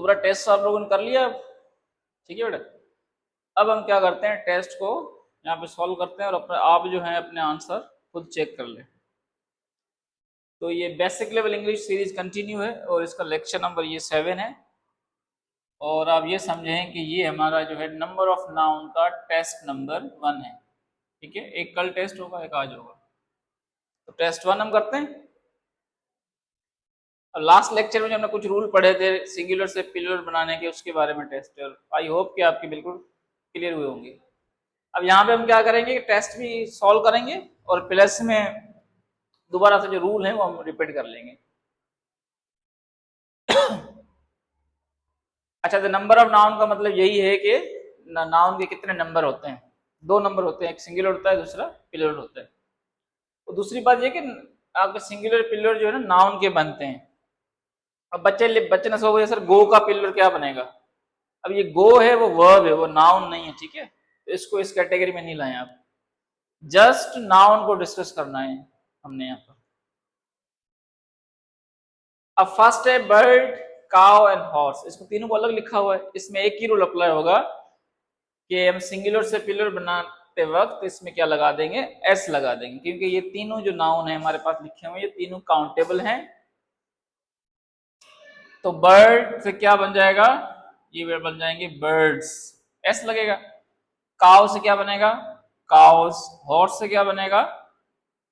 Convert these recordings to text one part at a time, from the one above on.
तो पूरा टेस्ट आप लोगों ने कर लिया, ठीक है बेटा। अब हम क्या करते हैं, टेस्ट को यहाँ पे सॉल्व करते हैं और अपने आप जो है अपने आंसर खुद चेक कर लें। तो ये basic level English series continue है और इसका लेक्चर नंबर ये 7 है। और आप ये समझें कि ये हमारा जो है नंबर ऑफ नाउन का टेस्ट नंबर 1 है, ठीक है। एक कल टेस्ट होगा, एक आज होगा। तो टेस्ट 1 हम करते हैं। और लास्ट लेक्चर में जो हमने कुछ रूल पढ़े थे सिंगुलर से प्लूरल बनाने के, उसके बारे में टेस्ट है। आई होप कि आपके बिल्कुल क्लियर हुए होंगे। अब यहाँ पे हम क्या करेंगे, टेस्ट भी सॉल्व करेंगे और प्लस में दोबारा से जो रूल है वो हम रिपीट कर लेंगे। अच्छा, तो नंबर ऑफ नाउन का मतलब यही है कि नाउन के कितने नंबर होते हैं। 2 नंबर होते हैं, एक सिंगुलर होता है, दूसरा प्लूरल होता है। तो दूसरी बात ये कि आपके सिंगुलर प्लूरल जो है ना नाउन के बनते हैं। अब बच्चे ने सोचा सर गो का प्लूरल क्या बनेगा। अब ये गो है वो वर्ब है, वो नाउन नहीं है, ठीक है। तो इसको इस कैटेगरी में नहीं लाए आप, जस्ट नाउन को डिस्कस करना है हमने यहाँ पर। अब फर्स्ट है बर्ड, काउ एंड हॉर्स। इसको तीनों को अलग लिखा हुआ है। इसमें एक ही रूल अप्लाई होगा कि हम सिंगुलर से प्लूरल बनाते वक्त इसमें क्या लगा देंगे, एस लगा देंगे, क्योंकि ये तीनों जो नाउन है हमारे पास लिखे हुए ये तीनों काउंटेबल हैं। तो बर्ड से क्या बन जाएगा, ये बन जाएंगे बर्ड्स, एस लगेगा। काउ से क्या बनेगा, काउस। हॉर्स से क्या बनेगा,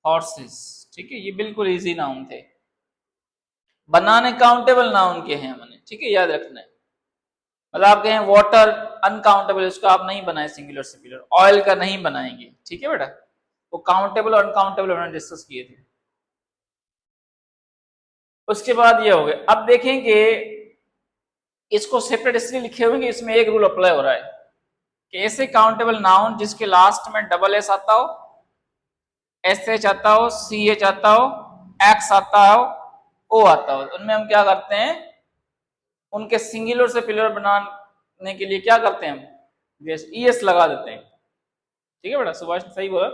हॉर्सेस, ठीक है। ये बिल्कुल इजी नाउन थे, बनाने काउंटेबल नाउन के हैं हमने, ठीक है, याद रखना है। मतलब आप कहें वाटर अनकाउंटेबल, उसको आप नहीं बनाए सिंगुलर से प्लूरल। ऑयल का नहीं बनाएंगे, ठीक है बेटा। वो काउंटेबल और अनकाउंटेबल हमने डिस्कस किए थे। उसके बाद ये हो गए। अब देखेंगे इसको सेपरेट इसलिए लिखे हुए कि इसमें एक रूल अप्लाई हो रहा है कि ऐसे काउंटेबल नाउन जिसके लास्ट में डबल एस आता हो, एस एच आता हो, सी एच आता हो, एक्स आता हो, ओ आता हो, उनमें हम क्या करते हैं, उनके सिंगुलर से प्लूरल बनाने के लिए क्या करते हैं हम, ई एस लगा देते हैं, ठीक है बेटा। सुभाष सही बोला,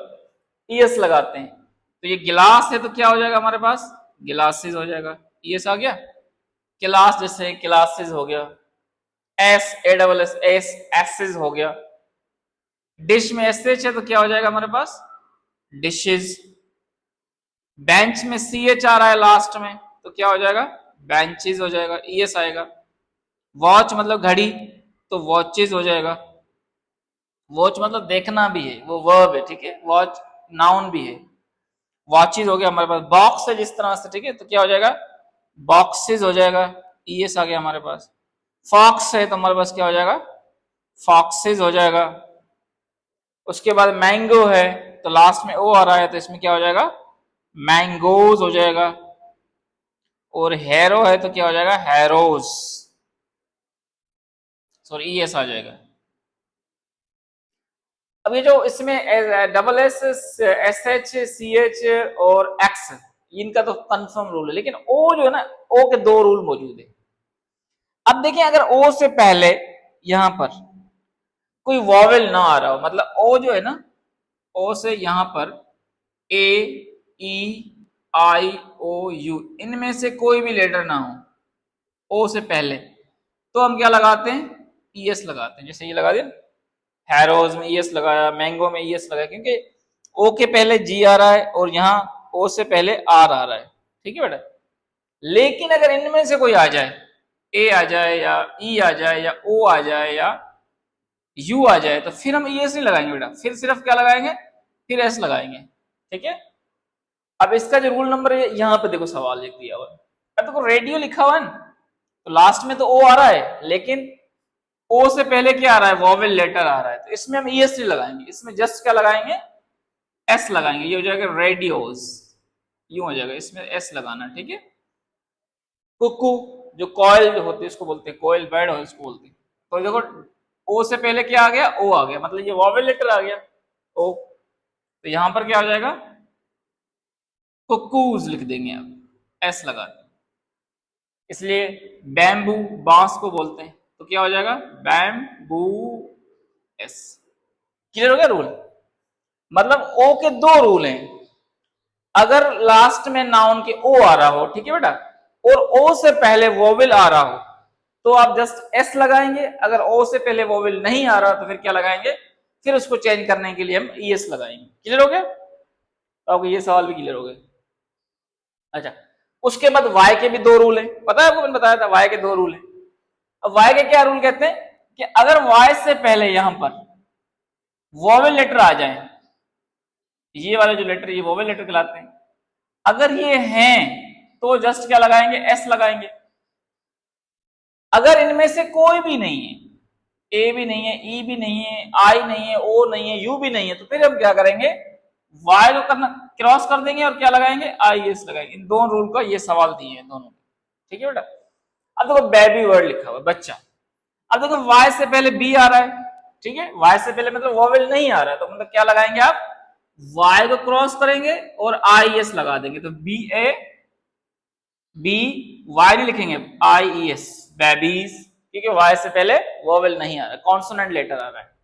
ई एस लगाते हैं। तो ये गिलास है तो क्या हो जाएगा हमारे पास, गिलासेस हो जाएगा, ई एस आ गया। क्लास जैसे क्लासेस हो गया, S A double S S assess हो गया। डिश में एस एच है तो क्या हो जाएगा हमारे पास, डिशेज। बेंच में सी एच आ रहा है लास्ट में तो क्या हो जाएगा, बेंचेज हो जाएगा, ई एस आएगा। वॉच मतलब घड़ी तो वॉचेज हो जाएगा। वॉच मतलब देखना भी है, वो वर्ब है, ठीक है। वॉच नाउन भी है, वॉचेज हो गया हमारे पास। बॉक्स है जिस तरह से, ठीक है, तो क्या हो जाएगा, बॉक्सेज हो जाएगा, ई एस आ गया हमारे पास। फॉक्स है तो हमारे पास क्या हो जाएगा, फॉक्सेज हो जाएगा। उसके बाद मैंगो है तो लास्ट में ओ आ रहा है तो इसमें क्या हो जाएगा, मैंगोज हो जाएगा। और हैरो है तो क्या हो जाएगा, हैरोज, सॉरी ई एस आ जाएगा। अब ये जो इसमें double S S H C H और एक्स, इनका तो कंफर्म रूल है, लेकिन ओ जो है ना, ओ के 2 रूल मौजूद है। अब देखिए अगर ओ से पहले यहां पर कोई वॉवेल ना आ रहा हो, मतलब ओ जो है ना, ओ से यहां पर ए ई आई ओ यू, इनमें से कोई भी लेटर ना हो ओ से पहले, तो हम क्या लगाते हैं, ई एस लगाते हैं। जैसे ये लगा दिया, हैरोज में ई एस लगाया, मैंगो में ई एस लगाया, क्योंकि ओ के पहले जी आ रहा है और यहाँ ओ से पहले आर आ रहा है, ठीक है बेटा। लेकिन अगर इनमें से कोई आ जाए, ए आ जाए या ई आ जाए या ओ आ जाए या यू आ जाए, तो फिर हम ई एस नहीं लगाएंगे बेटा, फिर सिर्फ क्या लगाएंगे, फिर एस लगाएंगे, ठीक है। अब इसका जो रूल नंबर है यहाँ पे देखो, सवाल लिख दिया हुआ है। अब देखो रेडियो लिखा हुआ है ना, तो लास्ट में तो ओ आ रहा है, लेकिन ओ से पहले क्या आ रहा है, वॉवेल लेटर आ रहा है, तो इसमें हम ई एस नहीं लगाएंगे, इसमें जस्ट क्या लगाएंगे, एस लगाएंगे। ये हो जाएगा रेडियोस, यूं हो जाएगा, इसमें एस लगाना, ठीक है। कुकू, जो कॉयल जो होती है उसको बोलते हैं, कॉयल बर्ड हो उसको बोलते हैं। तो देखो ओ से पहले क्या आ गया, ओ आ गया, मतलब ये वॉवेल लेटर आ गया ओ, तो यहां पर क्या हो जाएगा, कुकूज लिख देंगे आप, एस लगा दें। इसलिए बैम्बू, बांस को बोलते हैं, तो क्या हो जाएगा, बैम्बू एस। क्लियर हो गया रूल। मतलब ओ के 2 रूल हैं। अगर लास्ट में नाउन के ओ आ रहा हो, ठीक है बेटा, और ओ से पहले वोवेल आ रहा हो, तो आप जस्ट एस लगाएंगे। अगर ओ से पहले वोवेल नहीं आ रहा तो फिर क्या लगाएंगे, फिर उसको चेंज करने के लिए हम ई एस लगाएंगे। क्लियर हो गया? तो आपको ये सवाल भी क्लियर हो गया। अच्छा, उसके बाद वाई के भी दो रूल है, पता है आपको, मैंने बताया था वाई के दो रूल है। अब वाई के क्या रूल कहते हैं कि अगर वाई से पहले यहां पर वोवेल लेटर आ जाए, ये वाले जो लेटर ये वोवेल लेटर कहलाते हैं, अगर ये हैं तो जस्ट क्या लगाएंगे, एस लगाएंगे। अगर इनमें से कोई भी नहीं है, ए भी नहीं है, ई भी नहीं है, आई नहीं है, ओ नहीं है, यू भी नहीं है, तो फिर हम क्या करेंगे, वाई को करना क्रॉस कर देंगे और क्या लगाएंगे, आई एस लगाएंगे। इन दोनों रूल का ये सवाल दिए हैं दोनों। ठीक है बेटा? अब देखो बेबी वर्ड लिखा हुआ है, बच्चा। अब देखो वाई से पहले बी आ रहा है, ठीक है, वाई से पहले मतलब वोवेल नहीं आ रहा है, तो मतलब क्या लगाएंगे आप, वाई को क्रॉस करेंगे और आई एस लगा देंगे, तो बी ए बी, वाई नहीं लिखेंगे, आई ई एस, बेबीज, क्योंकि वाई से पहले वोवेल नहीं आ रहा है, कॉन्सोनेंट लेटर आ रहा है।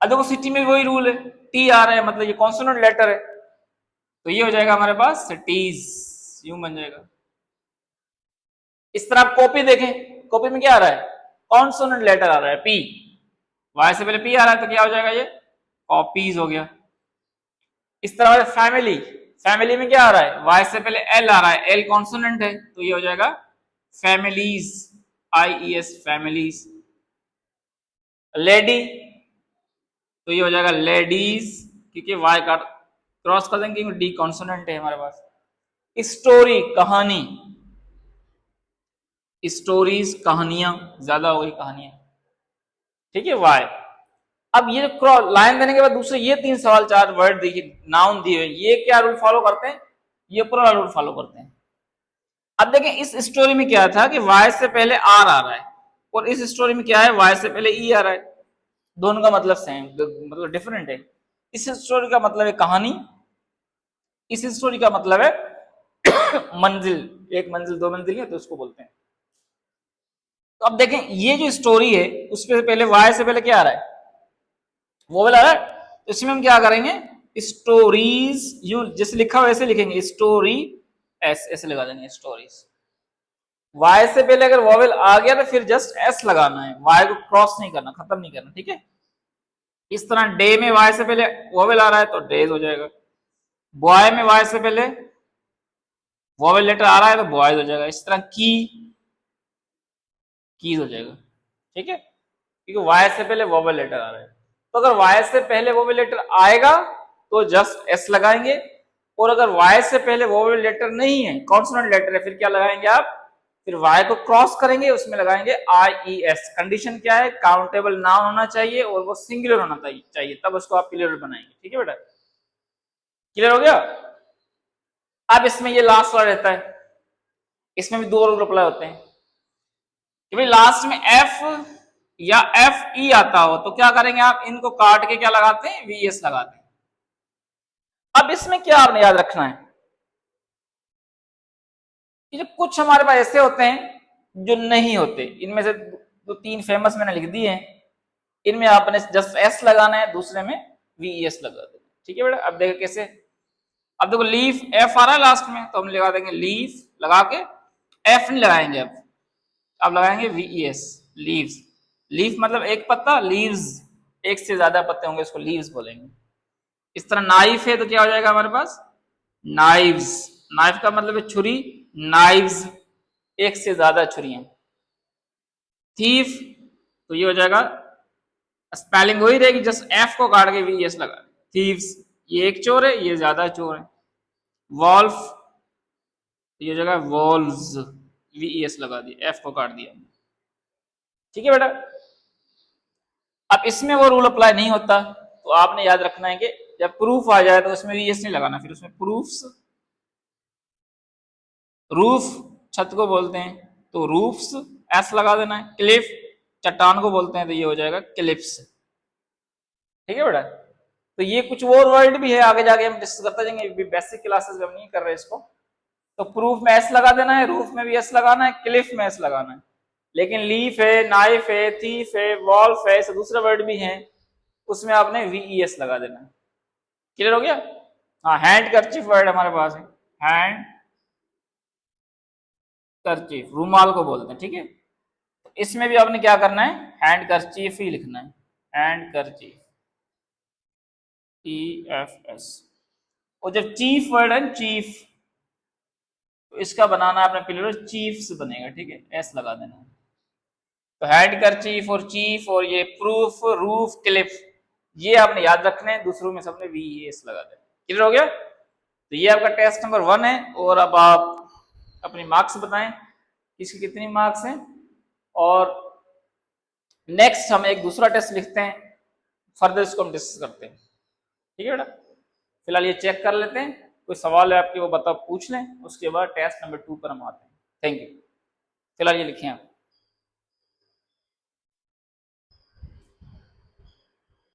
अब देखो सिटी में वही रूल है, टी आ रहा है मतलब ये कॉन्सोनेंट लेटर है, तो ये हो जाएगा हमारे पास सिटीज, यूं बन जाएगा। इस तरह आप कॉपी देखें, कॉपी में क्या आ रहा है, कॉन्सोनेंट लेटर आ रहा है, पी, वाई से पहले पी आ रहा है, तो क्या हो जाएगा, ये कॉपीज हो गया। इस तरह फैमिली, फैमिली में क्या आ रहा है, वाई से पहले एल आ रहा है, एल कॉन्सोनेंट है, तो ये हो जाएगा फैमिलीज, आई ई एस, फैमिलीज। लेडी, तो ये हो जाएगा लेडीज, क्योंकि वाई का क्रॉस कर देंगे, डी कॉन्सोनेंट है हमारे पास। स्टोरी, कहानी, स्टोरीज, कहानियां, ज्यादा हो गई कहानियां, ठीक है, वाई। अब ये लाइन देने के बाद दूसरे ये तीन सवाल, चार वर्ड देखिए, नाउन दिए हुए, ये क्या रूल फॉलो करते हैं, ये पूरा रूल फॉलो करते हैं। अब देखें इस स्टोरी में क्या था कि वाई से पहले आर आ रहा है, और इस स्टोरी में क्या है, वाई से पहले ई आ रहा है, दोनों का मतलब सेम, मतलब डिफरेंट है। इस स्टोरी का मतलब है कहानी, इस स्टोरी का मतलब है मंजिल, एक मंजिल दो मंजिल है तो उसको बोलते हैं। तो अब देखें ये जो स्टोरी है उससे पहले वाई से पहले क्या आ रहा है, वोवेल आ रहा है, तो इसमें हम क्या करेंगे, स्टोरीज, यू जैसे लिखा हुआ वैसे लिखेंगे, स्टोरी एस, ऐसे लगा देंगे स्टोरीज। वाई से पहले अगर वोवेल आ गया तो फिर जस्ट एस लगाना है, वाई को क्रॉस नहीं करना, खत्म नहीं करना, ठीक है। इस तरह डे में वाई से पहले वोवेल आ रहा है तो डेज हो जाएगा, बॉय में वाई से पहले वोवेल लेटर आ रहा है तो बॉयज हो जाएगा। इस तरह कीज हो जाएगा, ठीक है, क्योंकि वाई से पहले वोवेल लेटर आ रहा है। तो अगर वाई से पहले वोवेल लेटर आएगा तो जस्ट एस लगाएंगे, और अगर वाई से पहले वोवेल लेटर नहीं है, कॉन्सोनेंट लेटर है, फिर क्या लगाएंगे आप, फिर वाई को क्रॉस करेंगे, उसमें लगाएंगे आई ई एस। कंडीशन क्या है, काउंटेबल नाउन होना चाहिए और वो सिंगुलर होना चाहिए, तब उसको आप क्लियर बनाएंगे, ठीक है बेटा, क्लियर हो गया। अब इसमें ये लास्ट वाला रहता है, इसमें भी दो रूल अप्लाई होते हैं कि भाई लास्ट में एफ या एफ ई आता हो तो क्या करेंगे आप, इनको काट के क्या लगाते हैं, वी एस लगाते हैं। अब इसमें क्या आपने याद रखना है कि जो कुछ हमारे पास ऐसे होते हैं जो नहीं होते, इनमें से दो तीन फेमस मैंने लिख दिए हैं, इनमें आपने जस्ट एस लगाना है, दूसरे में वी एस लगा देना, ठीक है बेटा। अब देखो कैसे, अब देखो लीफ एफ आ रहा है लास्ट में, तो हम लगा देंगे लीफ, लगा के एफ नहीं लगाएंगे, अब लगाएंगे वी एस, लीव्स। लीफ मतलब एक पत्ता, लीव्स एक से ज्यादा पत्ते होंगे उसको लीव्स बोलेंगे। इस तरह नाइफ है तो क्या हो जाएगा हमारे पास, नाइव्स, नाइफ का मतलब है छुरी, नाइव्स एक से ज्यादा छुरियां। थीफ, तो ये हो जाएगा, स्पेलिंग वही रहेगी, जस्ट एफ को काट के वी एस लगा, थीव्स, ये एक चोर है, ये ज्यादा चोर है। वॉल्फ, तो ये जगह वॉल्व्स, वी एस लगा दिया, एफ को काट दिया, ठीक है बेटा। अब इसमें वो रूल अप्लाई नहीं होता, तो आपने याद रखना है कि जब प्रूफ आ जाए तो उसमें वी एस नहीं लगाना, फिर उसमें प्रूफ्स, रूफ छत को बोलते हैं तो रूफ्स एस लगा देना है, क्लिफ चट्टान को बोलते हैं तो ये हो जाएगा क्लिप्स, ठीक है बेटा। तो ये कुछ और वर्ड भी है, आगे जाके हम डिस्कस करते जाएंगे, बेसिक क्लासेस में हम नहीं कर रहे इसको। तो प्रूफ में एस लगा देना है, रूफ में भी एस लगाना है, क्लिफ में एस लगाना है। लेकिन लीफ है, नाइफ है, थीफ है, वॉल्फ है, ऐसे दूसरे वर्ड भी हैं, उसमें आपने वी एस लगा देना है, क्लियर हो गया। हाँ, हैंड कर्चीफ वर्ड हमारे पास है, हैंड कर्चीफ, रूमाल को बोलते हैं, ठीक है। इसमें भी आपने क्या करना है, हैंड करचीफ ही लिखना है, हैंड करचीफ, EFS। और जब चीफ वर्ड है चीफ, तो इसका बनाना है अपने प्लूरल, चीफ से बनेगा, ठीक है, एस लगा देना है। तो हैंड करचीफ और चीफ और ये प्रूफ, रूफ, क्लिफ, ये आपने याद रखने हैं, दूसरों में सबने VES लगा देना। क्लियर हो गया? तो ये आपका टेस्ट नंबर 1 है। और अब आप अपनी मार्क्स बताएं, किसकी कितनी मार्क्स हैं। और नेक्स्ट हम एक दूसरा टेस्ट लिखते हैं, फर्दर इसको हम डिस्कस करते हैं, ठीक है बेटा। फिलहाल ये चेक कर लेते हैं, कोई सवाल है आपके वो बताओ, पूछ लें, उसके बाद टेस्ट नंबर 2 पर हम आते हैं। Thank you. फिलहाल ये लिखें आप।